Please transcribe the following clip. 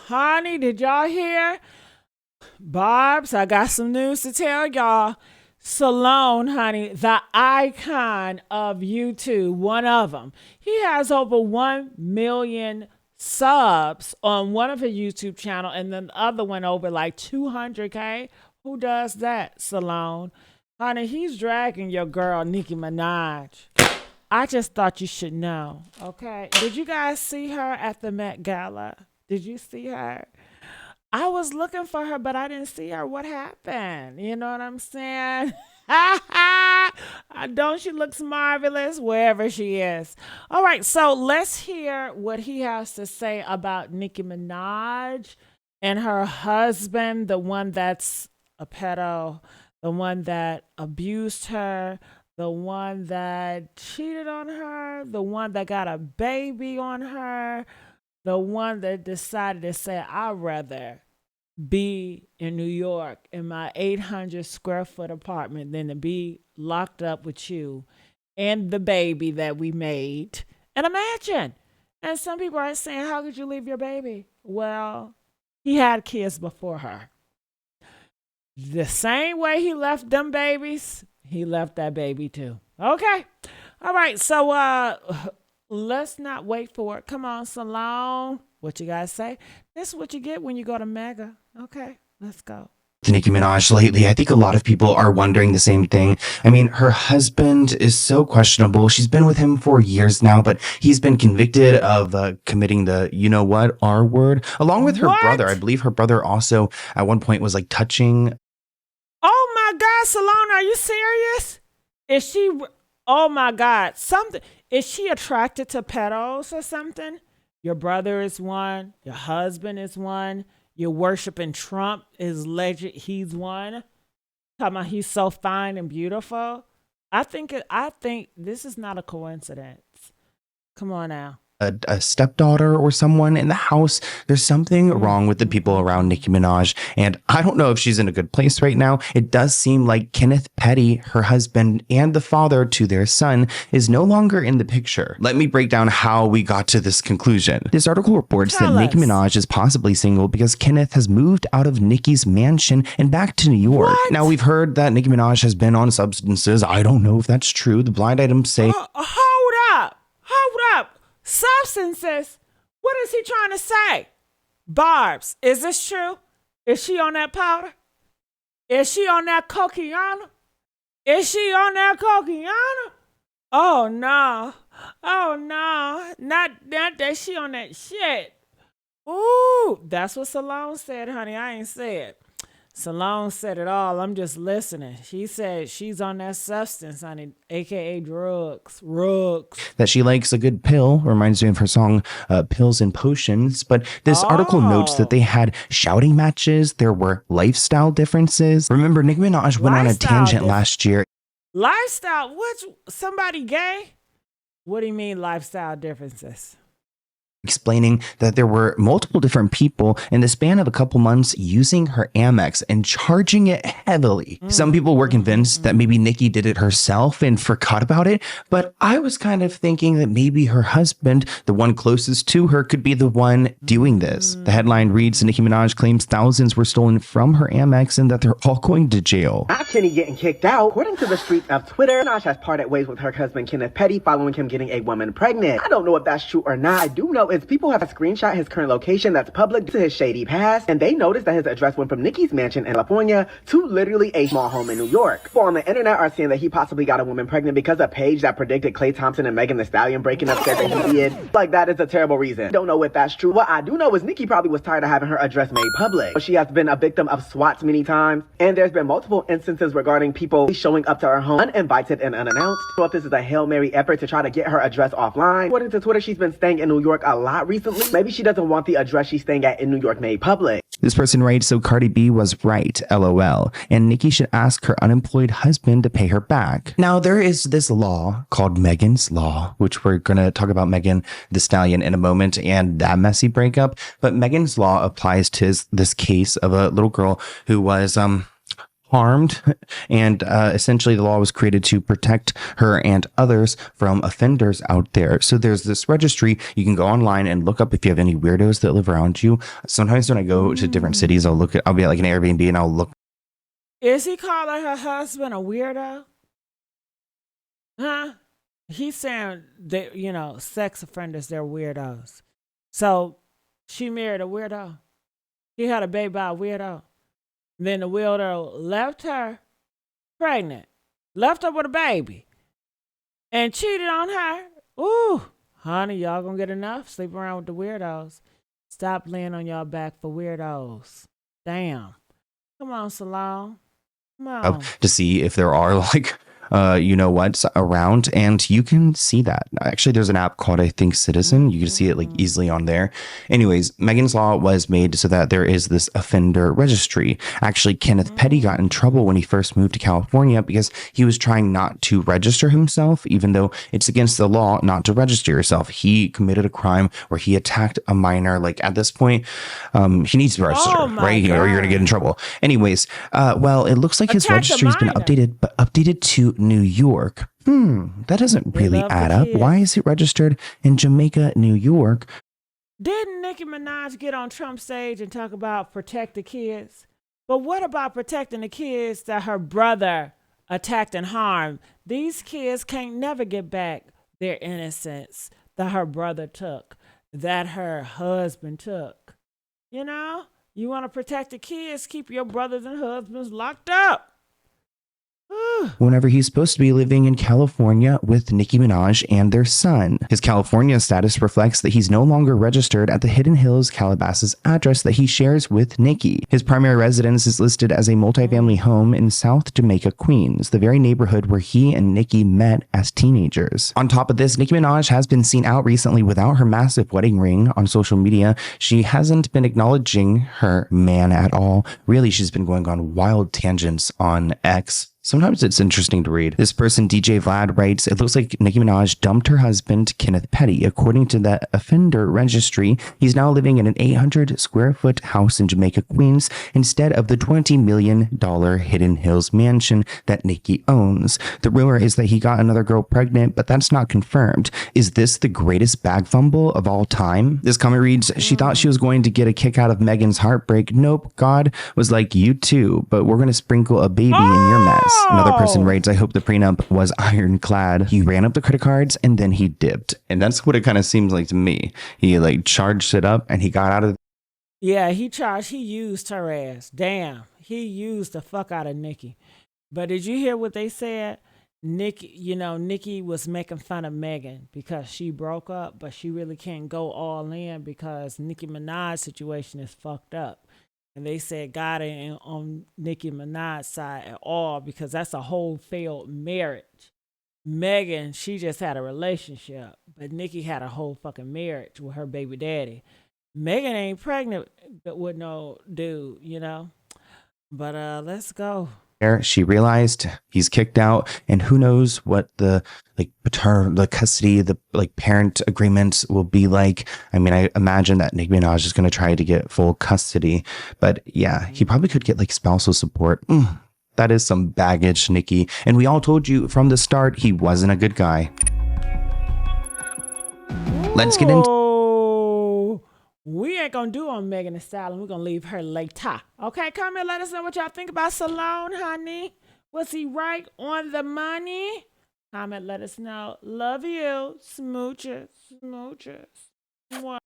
honey, did y'all hear? Barbz, I got some news to tell y'all. Sloan, honey, the icon of YouTube, one of them. He has over 1 million subs on one of his YouTube channel, and then the other one over like 200K. Who does that, Sloan? Honey, he's dragging your girl, Nicki Minaj. I just thought you should know, okay? Did you guys see her at the Met Gala? Did you see her? I was looking for her, but I didn't see her. What happened? You know what I'm saying? Don't she looks marvelous wherever she is? All right, so let's hear what he has to say about Nicki Minaj and her husband, the one that's a pedo, the one that abused her, the one that cheated on her, the one that got a baby on her, the one that decided to say, I'd rather be in New York in my 800 square foot apartment than to be locked up with you and the baby that we made. And imagine. And some people are saying, how could you leave your baby? Well, he had kids before her. The same way he left them babies, he left that baby too. Okay. All right. So let's not wait for it. Come on, Sloan. What you guys say? This is what you get when you go to Mega. Okay, let's go. Nicki Minaj lately, I think a lot of people are wondering the same thing. I mean, her husband is so questionable. She's been with him for years now, but he's been convicted of committing the, you know what, R word, along with her brother. I believe her brother also at one point was like touching. Oh my God, Sloan, are you serious? Is she, oh my God, something, is she attracted to pedos or something? Your brother is one, your husband is one. You're worshiping Trump is legend. He's one. Talking about he's so fine and beautiful. I think this is not a coincidence. Come on now. A stepdaughter or someone in the house. There's something wrong with the people around Nicki Minaj, and I don't know if she's in a good place right now. It does seem like Kenneth Petty, her husband and the father to their son, is no longer in the picture. Let me break down how we got to this conclusion. This article reports that Nicki Minaj is possibly single because Kenneth has moved out of Nicki's mansion and back to New York. What? Now, we've heard that Nicki Minaj has been on substances. I don't know if that's true. The blind items say... Hold up. Substances? What is he trying to say? Barbz, is this true? Is she on that powder? Is she on that cocaine? Is she on that cocaine? Oh no. Not that she on that shit. Ooh, that's what Sloan said, honey. I ain't said. Sloan said it all. I'm just listening. She said she's on that substance, honey, aka drugs. That she likes a good pill. Reminds me of her song, Pills and Potions. But this article notes that they had shouting matches. There were lifestyle differences. Remember, Nicki Minaj went on a tangent last year. Lifestyle? What? Somebody gay? What do you mean lifestyle differences? Explaining that there were multiple different people in the span of a couple months using her Amex and charging it heavily. Some people were convinced that maybe Nicki did it herself and forgot about it, but I was kind of thinking that maybe her husband, the one closest to her, could be the one doing this. The headline reads, Nicki Minaj claims thousands were stolen from her Amex and that they're all going to jail. Not Kenny getting kicked out. According to the streets of Twitter, Minaj has parted ways with her husband Kenneth Petty following him getting a woman pregnant. I don't know if that's true or not. I do know is people have screenshot his current location that's public to his shady past, and they noticed that his address went from Nicki's mansion in California to literally a small home in New York. People on the internet are saying that he possibly got a woman pregnant because a page that predicted Klay Thompson and Megan Thee Stallion breaking up said that he did. Like, that is a terrible reason. Don't know if that's true. What I do know is Nicki probably was tired of having her address made public. She has been a victim of swats many times, and there's been multiple instances regarding people showing up to her home uninvited and unannounced. So if this is a Hail Mary effort to try to get her address offline, according to Twitter, she's been staying in New York a lot recently. Maybe she doesn't want the address she's staying at in New York made public. This person writes, so Cardi B was right, LOL, and Nicki should ask her unemployed husband to pay her back. Now, there is this law called Megan's Law, which we're going to talk about Megan Thee Stallion in a moment and that messy breakup. But Megan's Law applies to this case of a little girl who was, harmed. And essentially, the law was created to protect her and others from offenders out there. So there's this registry. You can go online and look up if you have any weirdos that live around you. Sometimes when I go to different cities, I'll be at like an Airbnb and I'll look. Is he calling her husband a weirdo? Huh? He's saying that, sex offenders, they're weirdos. So she married a weirdo. She had a baby by a weirdo. Then the weirdo left her pregnant, left her with a baby, and cheated on her. Ooh, honey, y'all gonna get enough. Sleep around with the weirdos. Stop laying on y'all back for weirdos. Damn. Come on, Sloan. Come on. To see if there are like what's around, and you can see that. Actually, there's an app called, I think, Citizen. You can see it like easily on there. Anyways, Megan's Law was made so that there is this offender registry. Actually, Kenneth Petty got in trouble when he first moved to California because he was trying not to register himself, even though it's against the law not to register yourself. He committed a crime where he attacked a minor. Like at this point, he needs to register, right? Or you're gonna get in trouble. Anyways, well, it looks like his registry's been updated, but updated to New York. That doesn't really add up. Why is it registered in Jamaica, New York? Didn't Nicki Minaj get on Trump's stage and talk about protect the kids? But what about protecting the kids that her brother attacked and harmed? These kids can't never get back their innocence that her brother took, that her husband took. You want to protect the kids, keep your brothers and husbands locked up. Whenever he's supposed to be living in California with Nicki Minaj and their son. His California status reflects that he's no longer registered at the Hidden Hills, Calabasas address that he shares with Nicki. His primary residence is listed as a multifamily home in South Jamaica, Queens, the very neighborhood where he and Nicki met as teenagers. On top of this, Nicki Minaj has been seen out recently without her massive wedding ring on social media. She hasn't been acknowledging her man at all. Really, she's been going on wild tangents on X. Sometimes it's interesting to read. This person, DJ Vlad, writes, it looks like Nicki Minaj dumped her husband, Kenneth Petty. According to the offender registry, he's now living in an 800 square foot house in Jamaica, Queens, instead of the $20 million Hidden Hills mansion that Nicki owns. The rumor is that he got another girl pregnant, but that's not confirmed. Is this the greatest bag fumble of all time? This comment reads, she thought she was going to get a kick out of Megan's heartbreak. Nope, God was like, you too, but we're going to sprinkle a baby in your mess. Another person writes, I hope the prenup was ironclad. He ran up the credit cards and then he dipped. And that's what it kind of seems like to me. He like charged it up and he got out of. Yeah, he used her ass. Damn. He used the fuck out of Nicki. But did you hear what they said? Nicki was making fun of Megan because she broke up, but she really can't go all in because Nicki Minaj's situation is fucked up. And they said God ain't on Nicki Minaj's side at all because that's a whole failed marriage. Megan, she just had a relationship, but Nicki had a whole fucking marriage with her baby daddy. Megan ain't pregnant with no dude, But let's go. She realized he's kicked out, and who knows what the custody, the parent agreement will be like. I mean, I imagine that Nicki Minaj is going to try to get full custody, but yeah, he probably could get spousal support. That is some baggage, Nicki. And we all told you from the start he wasn't a good guy. Let's get into. We ain't gonna do on Megan Thee Stallion. We're gonna leave her later. Okay, comment, let us know what y'all think about Sloan, honey. Was he right on the money? Comment, let us know. Love you. Smooches.